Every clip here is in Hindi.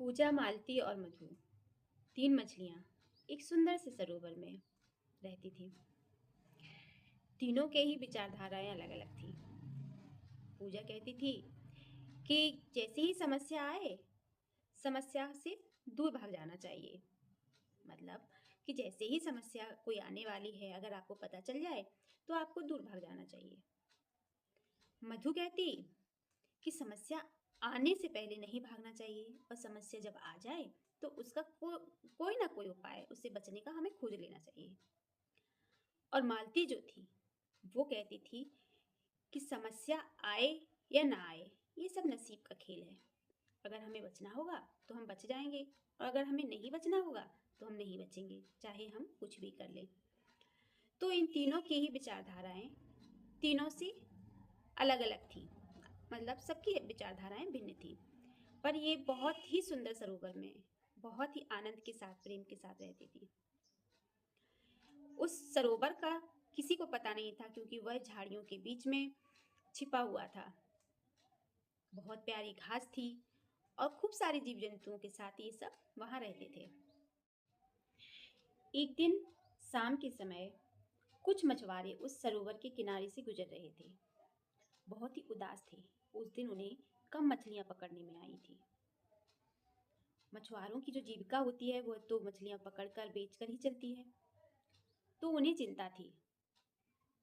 पूजा, मालती और मधु, तीन मछलियां एक सुंदर से सरोवर में रहती थी। तीनों के ही विचारधाराएं अलग अलग थी। पूजा कहती थी कि जैसे ही समस्या आए, समस्या से दूर भाग जाना चाहिए। मतलब कि जैसे ही समस्या कोई आने वाली है, अगर आपको पता चल जाए तो आपको दूर भाग जाना चाहिए। मधु कहती कि समस्या आने से पहले नहीं भागना चाहिए, और समस्या जब आ जाए तो उसका कोई ना कोई उपाय, उससे बचने का हमें खोज लेना चाहिए। और मालती जो थी वो कहती थी कि समस्या आए या ना आए, ये सब नसीब का खेल है। अगर हमें बचना होगा तो हम बच जाएंगे, और अगर हमें नहीं बचना होगा तो हम नहीं बचेंगे, चाहे हम कुछ भी कर लें। तो इन तीनों की ही विचारधाराएं तीनों से अलग अलग थी। मतलब सबकी विचारधाराएं भिन्न थी, पर ये बहुत ही सुंदर सरोवर में बहुत ही आनंद के साथ, प्रेम के साथ रहती थी। उस सरोवर का किसी को पता नहीं था, क्योंकि वह झाड़ियों के बीच में छिपा हुआ था। बहुत प्यारी घास थी और खूब सारे जीव जंतुओं के साथ ये सब वहां रहते थे। एक दिन शाम के समय कुछ मछुआरे उस सरोवर के किनारे से गुजर रहे थे। बहुत ही उदास थे। उस दिन उन्हें कम मछलियां पकड़ने में आई थी। मछुआरों की जो जीविका होती है वह तो मछलियां पकड़कर बेचकर ही चलती है। तो उन्हें चिंता थी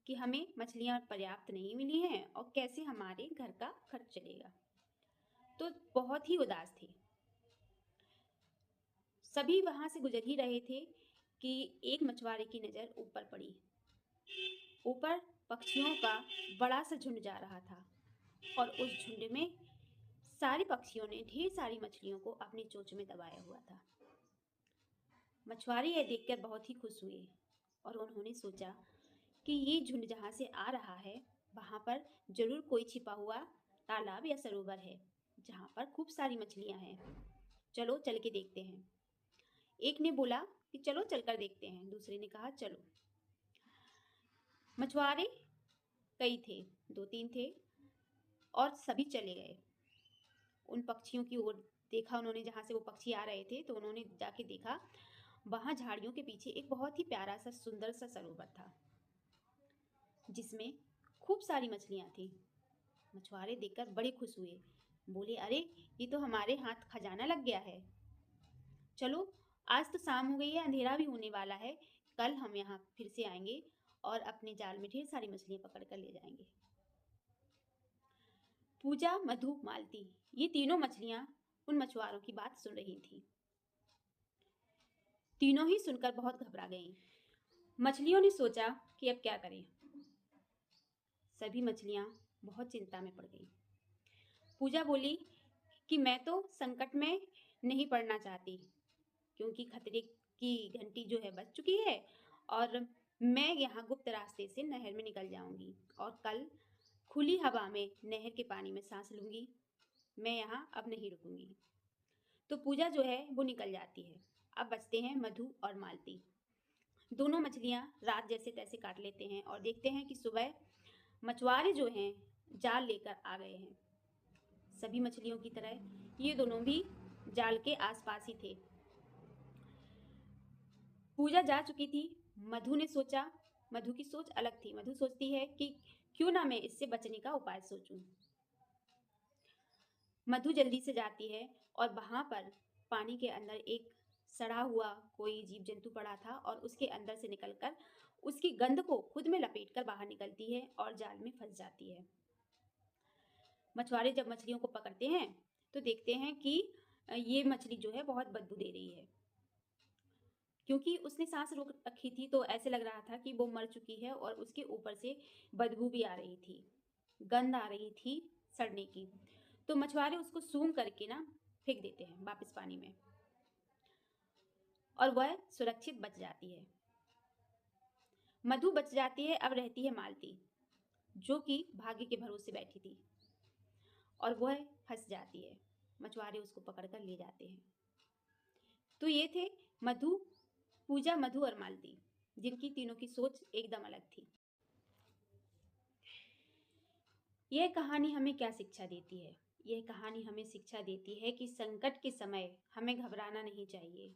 कि हमें मछलियां पर्याप्त नहीं मिली हैं और कैसे हमारे घर का खर्च चलेगा। तो बहुत ही उदास थे। सभी वहां से गुजर ही रहे थे कि एक मछुआरे की नजर ऊपर पड़ी। ऊपर पक्षियों का बड़ा सा झुंड जा रहा था, और उस झुंड में सारे पक्षियों ने ढेर सारी मछलियों को अपनी चोंच में दबाया हुआ था। मछुआरे यह देखकर बहुत ही खुश हुए, और उन्होंने सोचा कि ये झुंड जहाँ से आ रहा है वहाँ पर जरूर कोई छिपा हुआ तालाब या सरोवर है जहाँ पर खूब सारी मछलियाँ हैं। चलो चल के देखते हैं। एक ने बोला कि चलो चलकर देखते हैं, दूसरे ने कहा चलो। मछुआरे कई थे, 2-3 थे, और सभी चले गए। उन पक्षियों की ओर देखा उन्होंने, जहाँ से वो पक्षी आ रहे थे, तो उन्होंने जाके देखा वहाँ झाड़ियों के पीछे एक बहुत ही प्यारा सा सुंदर सा सरोवर था जिसमें खूब सारी मछलियाँ थी। मछुआरे देखकर बड़े खुश हुए। बोले, अरे ये तो हमारे हाथ खजाना लग गया है। चलो आज तो शाम हो गई है, अंधेरा भी होने वाला है, कल हम यहाँ फिर से आएंगे और अपने जाल में ढेर सारी मछलियाँ पकड़ कर ले जाएंगे। पूजा, मधु, मालती, ये तीनों मछलियाँ उन मछुआरों की बात सुन रही थी। तीनों ही सुनकर बहुत घबरा गईं। मछलियों ने सोचा कि अब क्या करें। सभी मछलियाँ बहुत चिंता में पड़ गईं। पूजा बोली कि मैं तो संकट में नहीं पड़ना चाहती, क्योंकि खतरे की घंटी जो है बज चुकी है, और मैं यहाँ गुप्त रास्ते से नहर में निकल जाऊंगी और कल खुली हवा में नहर के पानी में सांस लूंगी। मैं यहाँ अब नहीं रुकूंगी। तो पूजा जो है वो निकल जाती है। अब बचते हैं मधु और मालती। दोनों मछलियाँ रात जैसे तैसे काट लेते हैं और देखते हैं कि सुबह मछुआरे जो हैं जाल लेकर आ गए हैं। सभी मछलियों की तरह ये दोनों भी जाल के आसपास ही थे। पूजा जा चुकी थी। मधु ने सोचा, मधु की सोच अलग थी। मधु सोचती है कि क्यों ना मैं इससे बचने का उपाय सोचूं। मधु जल्दी से जाती है और वहां पर पानी के अंदर एक सड़ा हुआ कोई जीव जंतु पड़ा था, और उसके अंदर से निकलकर उसकी गंध को खुद में लपेटकर बाहर निकलती है और जाल में फंस जाती है। मछुआरे जब मछलियों को पकड़ते हैं तो देखते हैं कि ये मछली जो है बहुत बदबू दे रही है, क्योंकि उसने सांस रोक रखी थी, तो ऐसे लग रहा था कि वो मर चुकी है, और उसके ऊपर से बदबू भी आ रही थी, गंध आ रही थी सड़ने की। तो मछुआरे उसको सूंघ करके ना फेंक देते हैं वापस पानी में, और वह सुरक्षित बच जाती है। मधु बच जाती है। अब रहती है मालती, जो कि भाग्य के भरोसे बैठी थी, और वह फंस जाती है। मछुआरे उसको पकड़कर ले जाते हैं। तो ये थे मधु, पूजा, मधु और मालती, जिनकी तीनों की सोच एकदम अलग थी। यह कहानी हमें क्या शिक्षा देती है? यह कहानी हमें शिक्षा देती है कि संकट के समय हमें घबराना नहीं चाहिए।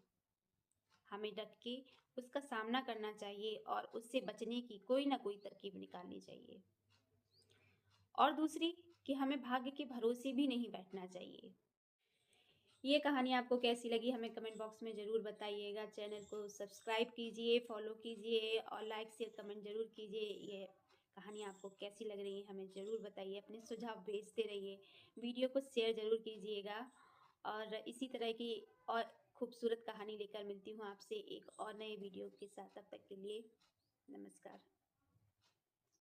हमें डट के उसका सामना करना चाहिए और उससे बचने की कोई ना कोई तरकीब निकालनी चाहिए। और दूसरी कि हमें भाग्य के भरोसे भी नहीं बैठना चाहिए। ये कहानी आपको कैसी लगी हमें कमेंट बॉक्स में ज़रूर बताइएगा। चैनल को सब्सक्राइब कीजिए, फॉलो कीजिए और लाइक शेयर कमेंट ज़रूर कीजिए। ये कहानी आपको कैसी लग रही है हमें ज़रूर बताइए। अपने सुझाव भेजते रहिए। वीडियो को शेयर ज़रूर कीजिएगा और इसी तरह की और खूबसूरत कहानी लेकर मिलती हूँ आपसे एक और नए वीडियो के साथ। तब तक के लिए नमस्कार।